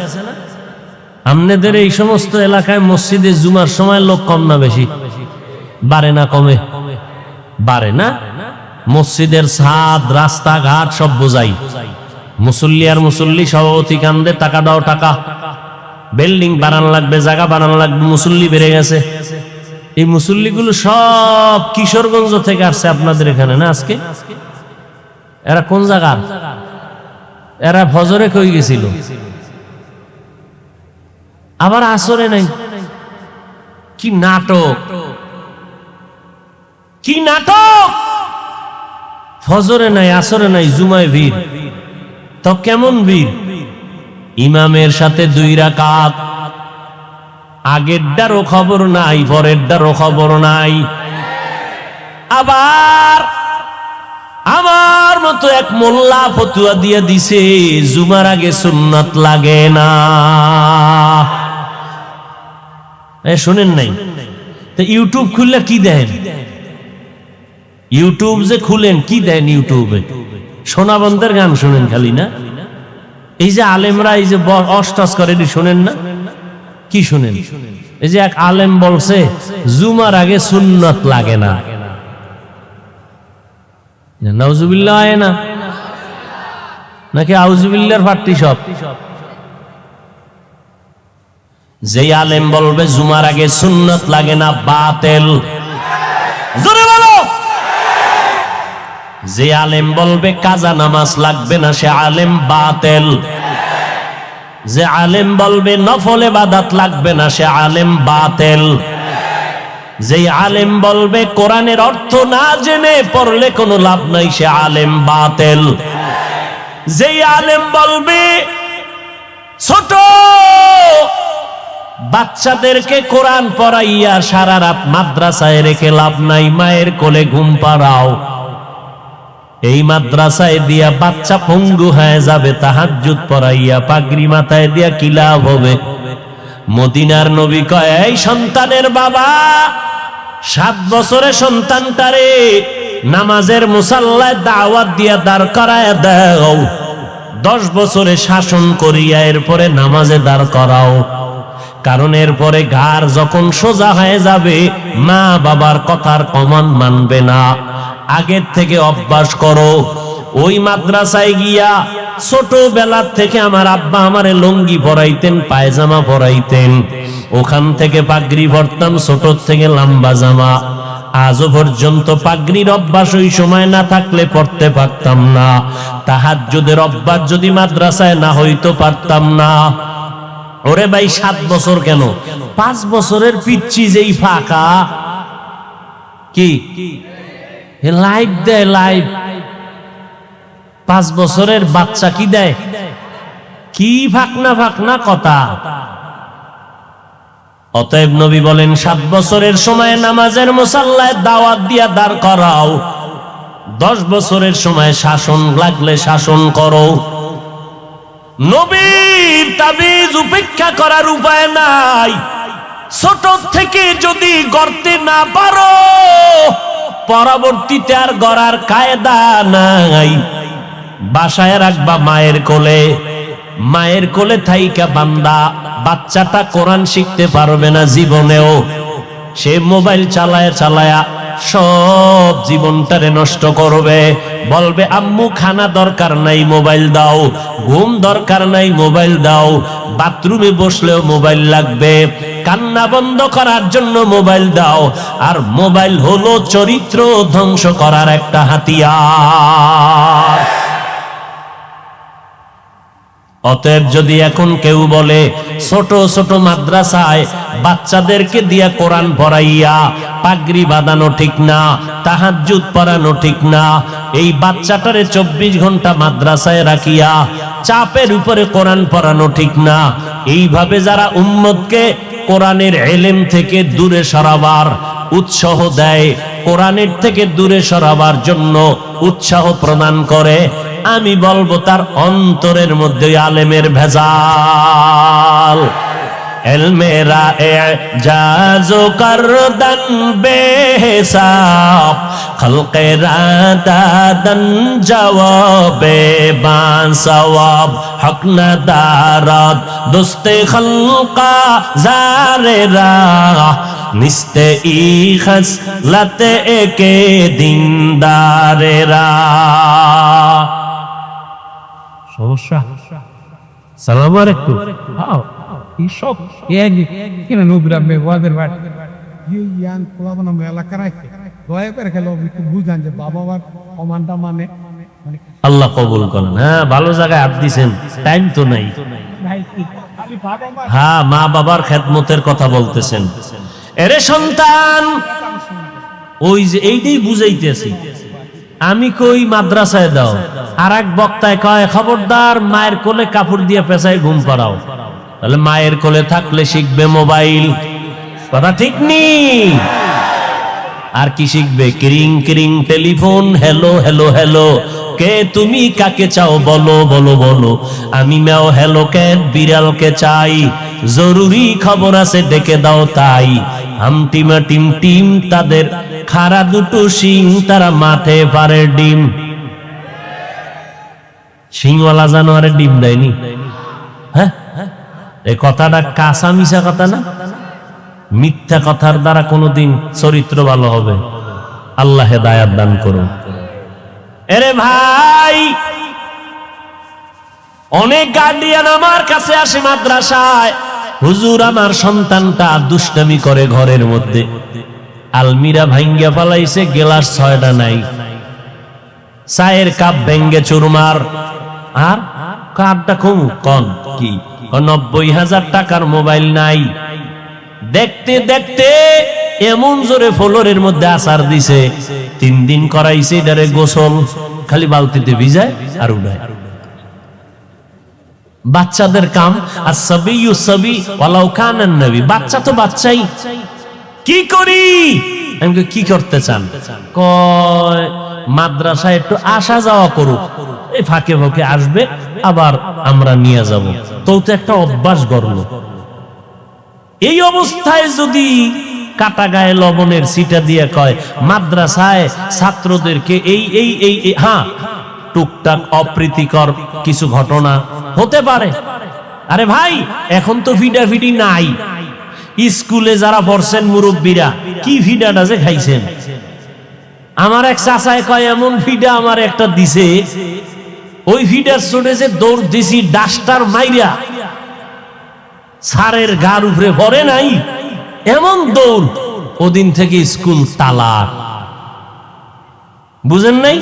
S1: আপনাদের এই সমস্ত এলাকায় মসজিদে জুমার সময় লোক কম না বেশি? বাড়ে না কমে? বাড়ে না। মসজিদের ছাদ, রাস্তাঘাট সব বোঝাই, মুসল্লি আর মুসল্লি, সভাপতি কান্দে, টাকা দাও টাকা, বিল্ডিং বানানো লাগবে, জায়গা বানানো লাগবে, মুসল্লি বেড়ে গেছে। এই মুসল্লিগুলো সব কিশোরগঞ্জ থেকে আসছে আপনাদের এখানে না আজকে? এরা কোন জায়গা? এরা ফজরে কই গেছিল, আবার আসরে নাই। কি নাটক, কি নাটক! ফজরে নাই, আসরে নাই, জুমায় ভিড়। তো কেমন ভিড়? ইমামের সাথে 2 রাকাত, আগেরটারও খবর নাই, পরেরটারও খবর নাই। আবার আমার মতো এক মোল্লা ফতুয়া দিয়ে দিছে, জুমার আগে সুন্নাত লাগে না। শুনেন নাই? তো ইউটিউব খুললে কি দেন? ইউটিউব যে খুলেন, কি দেন ইউটিউবে? সোনা বন্ধের গান শুনেন খালি না? এই যে আলেমরা এই যে অষ্টাস করে, শোনেন না? কি শুনেন? এই যে এক আলেম বলছে জুমার আগে সুন্নাত লাগে না। নাউজুবিল্লাহ হয় না নাকি আউজুবিল্লাহর পার্টি সব? যে আলেম বলবে জুমার আগে সুন্নাত লাগে না, বাতিল। জোরে বলো। যে আলেম বলবে কাজা নামাজ লাগবে না, সে আলেম বাতিল। যে আলেম বলবে নফল ইবাদত লাগবে না, সে আলেম বাতিল। যে আলেম বলবে কোরআনের অর্থ না জেনে পড়লে কোনো লাভ নাই, সে আলেম বাতিল। যে আলেম বলবে ছোট বাচ্চাদেরকে কোরআন পড়াইয়া সারা রাত মাদ্রাসায় রেখে লাভ নাই, মায়ের কোলে ঘুম পাড়াও, এই মাদ্রাসায় দিয়া বাচ্চা পঙ্গু হয়ে যাবে, তাহাজ্জুদ পড়াইয়া পাগড়ি মাথায় দিয়া কি লাভ হবে? মদিনার নবী কয়, এই সন্তানের বাবা, 7 বছরে সন্তানটারে নামাজের মুসাল্লায় দাওয়াত দিয়া দাঁড় করায় দাও, 10 বছরে শাসন করিয়া এরপরে নামাজে দাঁড় করাও। কারণ এরপরে ঘাড় যখন সোজা হয়ে যাবে, মা বাবার কথার কমান মানবে না। আগের থেকে অভ্যাস করো, ওই মাদ্রাসায় গিয়া ছোটবেলা থেকে আমার আব্বা আমারে লুঙ্গি পরাইতেন, পায়জামা পরাইতেন, ওখান থেকে পাগড়ি পরতাম ছোট থেকে লম্বা জামা। আজও পর্যন্ত পাগড়ির অভ্যাস ওই সময় না থাকলে পড়তে পারতাম না। তাহাজ্জুদের অভ্যাস যদি মাদ্রাসায় না হইতো পারতাম না। ওরে ভাই 7 বছর কেন, 5 বছরের পিচ্ছি যেই ফাঁকা, কি লাইভ দেয়, লাইভ 5 বছরের বাচ্চা কি দেয়, কি ফাঁকনা ফাঁকনা কথা। অতএব নবী বলেন 7 বছরের সময় নামাজের মুসাল্লায় দাওয়াত দিয়া দাঁড় করাও, 10 বছরের সময় শাসন লাগলে শাসন করো। নবীর তাবিজ উপেক্ষা করার উপায় নাই। ছোট থেকে যদি গড়তে না পারো, পরবর্তীতে আর গড়ার কায়দা নাই। বাসায় রাখবা মায়ের কোলে, মায়ের কোলে থাইকা বান্দা বাচ্চাটা কোরআন শিখতে পারবে না জীবনেও। সে মোবাইল চালায়া চালায়া সব জীবনটারে নষ্ট করবে। বলবে আম্মু খানা দরকার নাই, মোবাইল দাও, ঘুম দরকার নাই, মোবাইল দাও, বাথরুমে বসলেও মোবাইল লাগবে, কান্না বন্ধ করার জন্য মোবাইল দাও। আর মোবাইল হলো চরিত্র ধ্বংস করার একটা হাতিয়ার। অতএব যদি এখন কেউ বলে ছোট ছোট মাদ্রাসায় বাচ্চাদেরকে দিয়া কোরআন পড়াইয়া পাগড়ি বাঁধানো ঠিক না, তাহাজ্জুদ পড়ানো ঠিক না, এই বাচ্চাটারে 24 ঘন্টা মাদ্রাসায় রাখিয়া চাপের উপরে কোরআন পড়ানো ঠিক না, এইভাবে যারা উম্মতকে কোরআনের ইলম থেকে দূরে সরাবার উৎসাহ দেয়, কোরআনের থেকে দূরে সরাবার জন্য উৎসাহ প্রদান করে, আমি বলবো তার অন্তরের মধ্যে আলেমের ভেজাল। এলমেরা এজাজো করদন বেহিসাব, খলকেরা দাদন জওয়াবে বাসওয়াব, হক না দারাদ দোস্তে খলকা জারেরা, নিস্তে ই খসলতে একে দিনদারেরা।
S2: সমস্যা সালাম আলাইকুম। সব কিনা নবীরা ওয়াদের বাট ইয়ান পোলাবনা এলাকা রাখে দয়া করে খেলো একটু বুঝান যে বাবা মার কমান্ডা মানে
S1: আল্লাহ কবুল করেন। হ্যাঁ, ভালো জায়গায় হাত দিছেন, টাইম তো নাই। হ্যাঁ, মা বাবার খেদমতের কথা বলতেছেন। এরে সন্তান, ওই যে এইটাই বুঝাইতেছি আমি, কই মাদ্রাসায় দাও, আর এক বক্তায় কয় খবরদার মায়ের কোলে কাপড় দিয়ে পেঁচায় ঘুম পাড়াও। তাহলে মায়ের কোলে থাকলে শিখবে মোবাইল, কথা ঠিক নেই। আর কি শিখবে? কিরিং কিরিং টেলিফোন, হ্যালো হ্যালো হ্যালো, কে তুমি কাকে চাও বলো বলো বলো, আমি ম্যাও হ্যালো ক্যাট বিড়ালকে চাই, জরুরি খবর আছে ডেকে দাও তাই। হামটিমা টিম টিম তাদের খাড়া দুটো শিং, তারা মাঠে পারে ডিম। শিংওয়ালা জানোয়ারের ডিম দেয়নি? হ্যাঁ, এই কথাটা কাঁচা মিশা কথা না? মিথ্যা কথার দ্বারা কোনোদিন চরিত্র ভালো হবে? আল্লাহ হেদায়াত দান করুন। এরে ভাই, অনেক গার্ডিয়ান আমার কাছে আসে মাদ্রাসায়, হুজুর আমার সন্তানটা দুষ্টামি করে ঘরের মধ্যে, আলমিরা ভাঙ্গিয়া ফালাইছে, গ্লাস 6টা নাই, চায়ের কাপ ভেঙ্গে চুরমার, আর কাপটা কম কন কি 90,000 টাকার মোবাইল নাই। দেখতে দেখতে এমন জোরে ফ্লোরের মধ্যে আসার দিছে, 3 দিন করাইছে এটারে গোসল, খালি বালতিতে ভিজায় আর উড়ায়। বাচ্চাদের কাম আসসাবিয়ু সাবি ওয়ালাউ কানান নবী, বাচ্চা তো বাচ্চাই। কি করি? আমি কি করতে চান? কয় মাদ্রাসায় একটু আসা যাওয়া করুক, এই ফাঁকে ফাঁকে আসবে, আবার আমরা নিয়ে যাব। তো একটা অভ্যাস গড়লো। এই অবস্থায় যদি কাটা গায়ে লবণের সিটা দিয়ে কয় মাদ্রাসায় ছাত্রদেরকে এই এই এই হ্যাঁ, টুকটাক অপ্রীতিকর কিছু ঘটনা হতে পারে। আরে ভাই, এখন তো ফিডাফিডি নাই। স্কুলে যারা পড়ছেন মুরব্বীরা, কি ফিডাটা যে খাইছেন, আমার এক চাচায় কয় এমন ফিডা আমার একটা দিছে, ওই ফিডার চড়ে যে দৌড় দিছি ডাস্টার মাইরা সারের গার উপরে পড়ে নাই, এমন দৌড়। ওদিন থেকে স্কুল তালাক। বুঝেন নাই?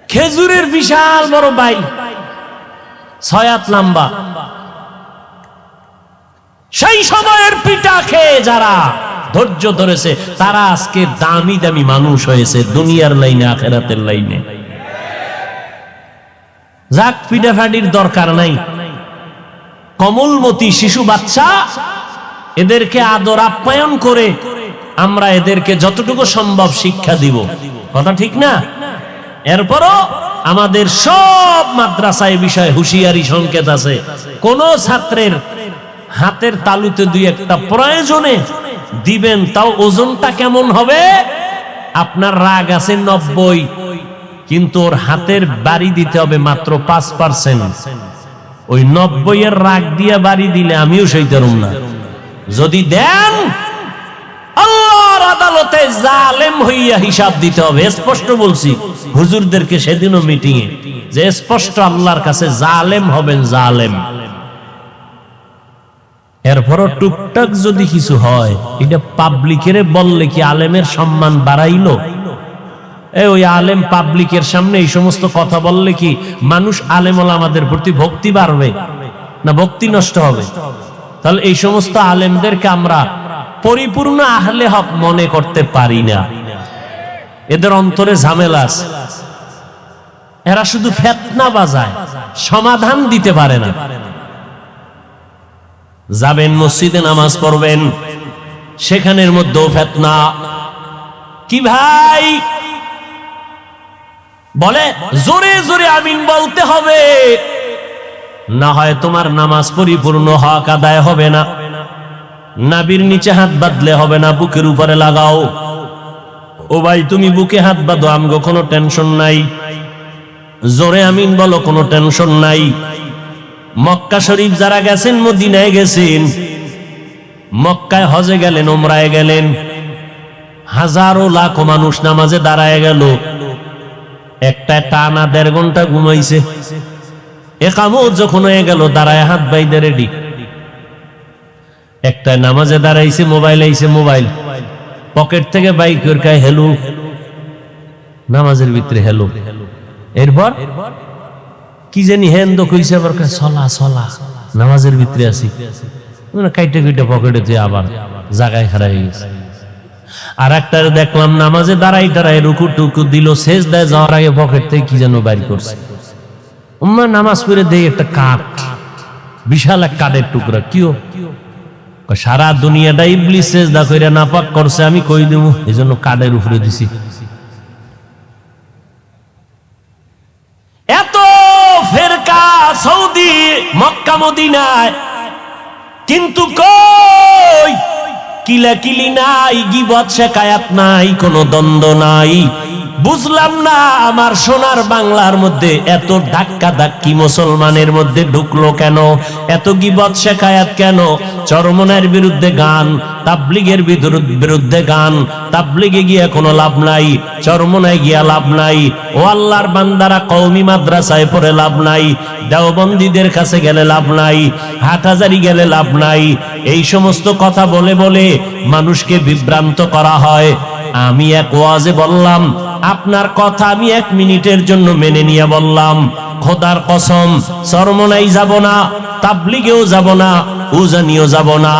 S1: খেজুরের বিশাল বড় বাইল, 6 হাত লম্বা। সেই সময়ের পিঠা খেয়ে যারা ধৈর্য ধরেছে তারা আজকে দামি দামি মানুষ হয়েছে, দুনিয়ার লাইনে আখেরাতের লাইনে। যাক, পিঠাফাটির দরকার নাই। কমলমতি শিশু বাচ্চা, এদেরকে আদর আপ্যায়ন করে আমরা এদেরকে যতটুকু সম্ভব শিক্ষা দিব, কথা ঠিক না? এরপরও আমাদের সব মাদ্রাসায় বিষয়ে হুঁশিয়ারি সংকেত আছে। কোন ছাত্রের হাতের তালুতে দুই একটা প্রয়োজনে দিবেন, তাও ওজনটা কেমন হবে? আপনার রাগ আছে 90, কিন্তু ওর হাতের বাড়ি দিতে হবে মাত্র 5%। ওই 90 এর রাগ দিয়ে বাড়ি দিলে আমিও সইতে পারুম না। যদি দেন, আল্লাহর আদালতে জালেম হইয়া হিসাব দিতে হবে। স্পষ্ট বলছি হুজুরদেরকে সেদিনও মিটিং এ, যে স্পষ্ট আল্লাহর কাছে জালেম হবেন, জালেম। এরপরও টুকটাক যদি কিছু হয়, এটা পাবলিকের বললে কি আলেমের সম্মান বাড়াইলো? ওই আলেম পাবলিকের সামনে এই সমস্ত কথা বললে কি মানুষ আলেম ওলামাদের প্রতি ভক্তি বাড়বে না ভক্তি নষ্ট হবে? তাহলে এই সমস্ত আলেমদেরকে আমরা পরিপূর্ণ আহলে হক মনে করতে পারি না। এদের অন্তরে ঝামেলা আছে, এরা শুধু ফিতনা বাজায়, সমাধান দিতে পারে না। যাবেন মসজিদে নামাজ পড়বেন, সেখানের মধ্যেও ফিতনা। কি ভাই বলে জোরে জোরে আমিন বলতে হবে, না হয় তোমার নামাজ পরিপূর্ণ হক আদায় হবে না। নাভির নিচে হাত বাঁধলে হবে না, বুকের উপরে লাগাও। ও ভাই, তুমি বুকে হাত বাঁধো, আমগো কোনো টেনশন নাই। জোরে আমিন বলো, কোনো টেনশন নাই। মক্কা শরীফ যারা গেছেন, মদিনায় গেছেন, মক্কায় হজে গেলেন, উমরায় গেলেন, হাজারো লাখো মানুষ নামাজে দাঁড়ায় গেল, একটা টানা 1.5 ঘন্টা ঘুমাইছে। একামত যখন হয়ে গেল, দাঁড়ায় হাত বাইদে রেডি। একটা নামাজে দাঁড়াইছে, মোবাইল আইছে, মোবাইল পকেট থেকে বাইক করে হেলো, নামাজের ভিতরে হেলো। এরপর কি জানি হেন্দ কইছে, আবার সলা সলা, নামাজের ভিতরে আছি, কাইটে কাইটে পকেটে দিয়ে আবার জায়গায় খাড়া হয়ে গেছে। আর একটা দেখলাম নামাজে দাঁড়াই দাঁড়াই রুকু টুকু দিল, সেজদায় যাওয়ার আগে পকেট থেকে কি যেন বাইর করছে। নামাজ পড়ে দেই একটা কাঠ, বিশাল এক কাঠের টুকরা। কিও? সারা দুনিয়াটা ইবলিস সেজদা কইরা নাপাক করছে, আমি কই দেব, এজন্য কাঠের উপরে দিছি। এত ফেরকা সৌদি, মক্কা, মদিনায়, কিন্তু কই কিলাকিলি নাই, গীবত শেকায়াত নাই, কোনো দ্বন্দ্ব নাই। বুঝলাম না আমার সোনার বাংলার মধ্যে এত ধাক্কা ধাক্কি মুসলমানের মধ্যে ঢুকলো কেন? এত গীবত শেকায়াত কেন? চরমনায়ের বিরুদ্ধে গান, তাবলীগের বিরুদ্ধে গান। তাবলীগে গিয়ে কোনো লাভ নাই, চরমনায় গিয়া লাভ নাই। ও আল্লাহর বান্দারা, কওমি মাদ্রাসায় পড়ে লাভ নাই, দেওবন্দীদের কাছে গেলে লাভ নাই, হাটহাজারি গেলে লাভ নাই। এই সমস্ত কথা বলে বলে মানুষকে বিভ্রান্ত করা হয়। আমি এক ওয়াজে বললাম, আপনার কথা আমি 1 মিনিটের জন্য মেনে নিয়ে বললাম, খোদার কসম চরমনাই যাব না, তাবলীগেও যাব না, উজানিও যাব না,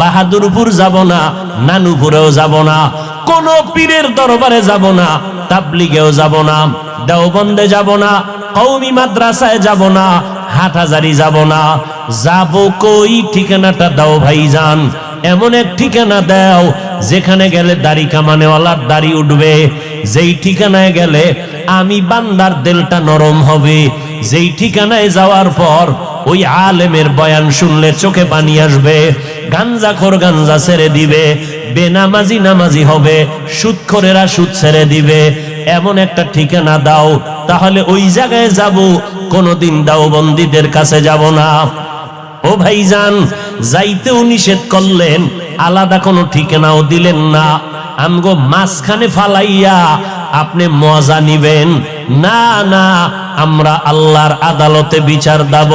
S1: বাহাদুরপুর যাব না, নানুপুরেও যাব না, কোন পীরের দরবারে যাব না, তাবলীগেও যাব না, দেওবন্দে যাব না, কওমি মাদ্রাসায় যাব না, হাটহাজারি যাব না। যাব কই? ঠিকানাটা দাও ভাইজান, এমন এক ঠিকানা দাও যেখানে গেলে দাড়ি কামানেওয়ালার দাড়ি উঠবে, যেই ঠিকানায় গেলে আমি বান্দার দিলটা নরম হবে, যেই ঠিকানায় যাওয়ার পর ওই আলেমের বয়ান শুনলে চোখে পানি আসবে, গাঞ্জাখোর গাঞ্জা ছেড়ে দিবে, বেনামাজি নামাজি হবে, সুদখোরেরা সুদ ছেড়ে দিবে। এমন একটা ঠিকানা দাও, তাহলে ওই জায়গায় যাব, কোনোদিন দেওবন্দীদের কাছে যাব না। ও ভাইজান, যাইতেও নিষেধ করলেন, আলাদা কোনো ঠিকানাও দিলেন না, আমগো মাঝখানে ফালাইয়া আপনি মজা নিবেন। না না, আমরা আল্লাহর আদালতে বিচার দেব।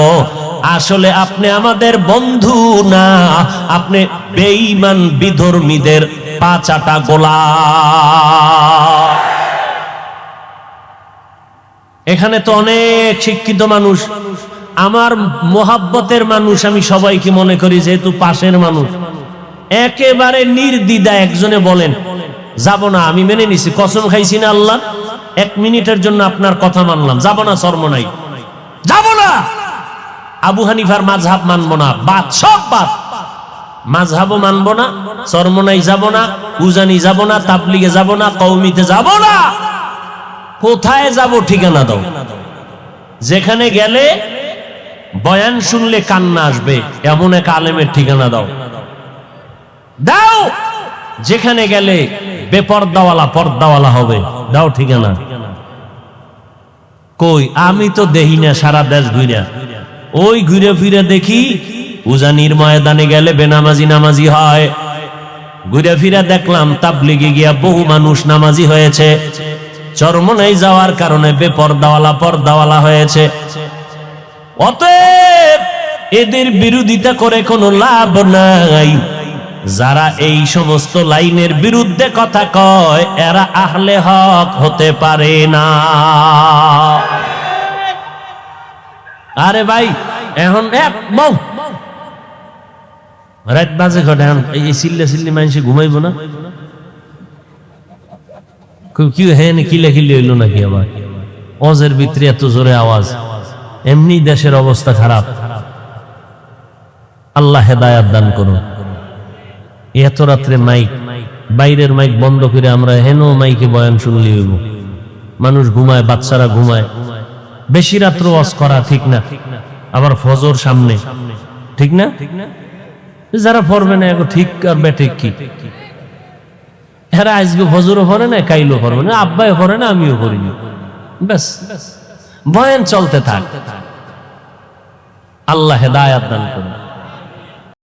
S1: আসলে আপনি আমাদের বন্ধু না, আপনি বেঈমান বিধর্মীদের পাচাটা গোলাম। এখানে তো অনেক শিক্ষিত মানুষ, আমার মোহাব্বতের মানুষ, আমি সবাইকে মনে করি যেহেতু পাশের মানুষ। একেবারে নির্দ্বিধা একজনে বলেন যাব না, আমি মেনে নিছি, কসম খাইছি না আল্লাহ, 1 মিনিটের জন্য আপনার কথা মানলাম, যাব না, চরমনাই যাব না। আবু হানিফার মাযহাব মানবো না, বাদ, সব বাদ, মাযহাবও মানবো না, চরমনাই যাব না, উজানি যাব না, তাবলিগে যাব না, কওমিতে যাব না। কোথায় যাব ঠিকানা দাও। যেখানে গেলে বয়ান শুনলে কান্না আসবে এমন এক আলেমের ঠিকানা দাও দাও। যেখানে গেলে বেপর্দাওয়ালা পর্দাওয়ালা হবে, দাও ঠিকানা। কই, আমি তো দেখি না, সারা দেশ ঘুরে, ওই ঘুরে ফিরে দেখি উজানির ময়দানে গেলে বেনামাজি নামাজি হয়, ঘুরে ফিরে দেখলাম তাবলিগে গিয়া বহু মানুষ নামাজি হয়েছে, চরমনাই যাওয়ার কারণে বেপর্দাওয়ালা পর্দাওয়ালা হয়েছে। অতএব এদের বিরোধিতা করে কোনো লাভ নাই। যারা এই সমস্ত লাইনের বিরুদ্ধে কথা কয় এরা আহলে হক হতে পারে না। আরে ভাই, এখন রাত বাজে ঘটে, এই চিল্লে চিল্লি মানুষ ঘুমাইবো না? কি হেন কিলে কিলে হইল নাকি আবার? অজের ভিতরে এত জোরে আওয়াজ, এমনি দেশের অবস্থা খারাপ। আল্লাহ হেদায়াত দান করুন। এত রাত্রে মাইক, বাইরের মাইক বন্ধ করে আমরা হেন মাইকে বয়ান শুনলে হইব। মানুষ ঘুমায়, বাচ্চারা ঘুমায়, বেশি রাত্র ওয়াজ করা ঠিক না। আবার ফজর সামনে, ঠিক না? যারা পড়বে না এখন ঠিক আর বেঠিক কি? এরা আজকে ফজরও পড়ে না, কাইলও পড়বে না, আব্বাই পড়ে না, আমিও পড়িনি, ব্যাস বয়ান চলতে থাক। আল্লাহ হেদায়াত দান করুন।